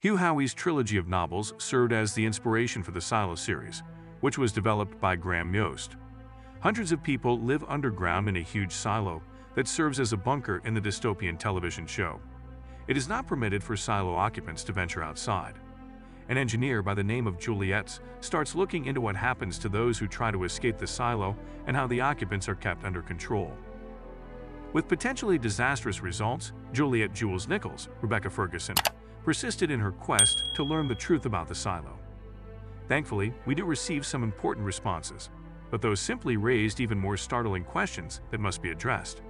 Hugh Howey's trilogy of novels served as the inspiration for the Silo series, which was developed by Graham Yost. Hundreds of people live underground in a huge silo that serves as a bunker in the dystopian television show. It is not permitted for silo occupants to venture outside. An engineer by the name of Juliet starts looking into what happens to those who try to escape the silo and how the occupants are kept under control. With potentially disastrous results, Juliet Jules Nichols, Rebecca Ferguson, persisted in her quest to learn the truth about the silo. Thankfully, we do receive some important responses, but those simply raised even more startling questions that must be addressed.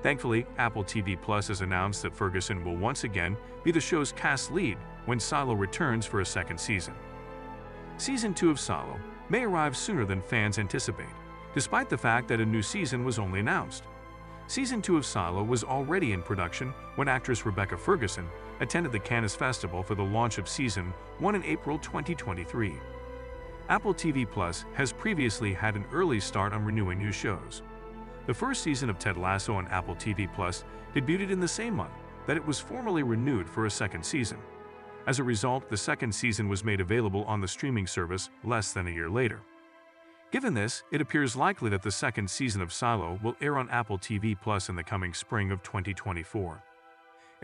Thankfully, Apple TV Plus has announced that Ferguson will once again be the show's cast lead when Silo returns for a second season. Season 2 of Silo may arrive sooner than fans anticipate, despite the fact that a new season was only announced. Season 2 of Silo was already in production when actress Rebecca Ferguson attended the Cannes Festival for the launch of Season 1 in April 2023. Apple TV Plus has previously had an early start on renewing new shows. The first season of Ted Lasso on Apple TV Plus debuted in the same month that it was formally renewed for a second season. As a result, the second season was made available on the streaming service less than a year later. Given this, it appears likely that the second season of Silo will air on Apple TV Plus in the coming spring of 2024.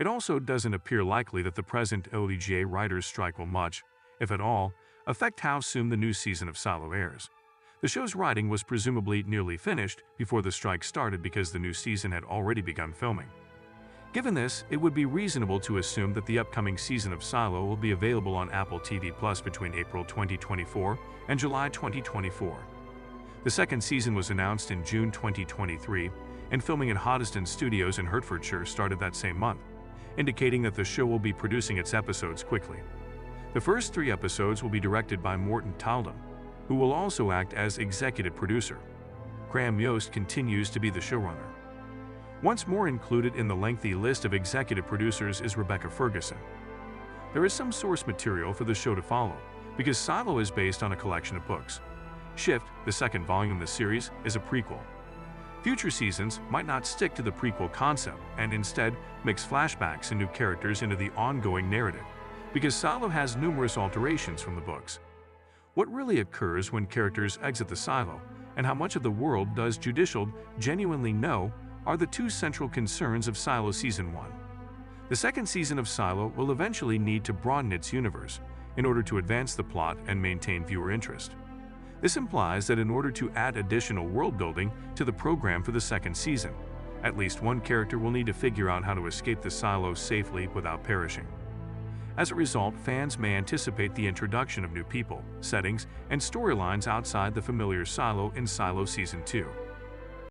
It also doesn't appear likely that the present ODGA writers' strike will much, if at all, affect how soon the new season of Silo airs. The show's writing was presumably nearly finished before the strike started because the new season had already begun filming. Given this, it would be reasonable to assume that the upcoming season of Silo will be available on Apple TV Plus between April 2024 and July 2024. The second season was announced in June 2023, and filming at Hoddesdon Studios in Hertfordshire started that same month, indicating that the show will be producing its episodes quickly. The first 3 episodes will be directed by Morten Tyldum, who will also act as executive producer. Graham Yost continues to be the showrunner. Once more included in the lengthy list of executive producers is Rebecca Ferguson. There is some source material for the show to follow, because Silo is based on a collection of books. Shift, the second volume of the series, is a prequel. Future seasons might not stick to the prequel concept and instead mix flashbacks and new characters into the ongoing narrative, because Silo has numerous alterations from the books. What really occurs when characters exit the silo, and how much of the world does Judicial genuinely know, are the 2 central concerns of Silo Season 1. The second season of Silo will eventually need to broaden its universe in order to advance the plot and maintain viewer interest. This implies that in order to add additional world building to the program for the second season, at least one character will need to figure out how to escape the silo safely without perishing. As a result, fans may anticipate the introduction of new people, settings, and storylines outside the familiar silo in Silo Season 2.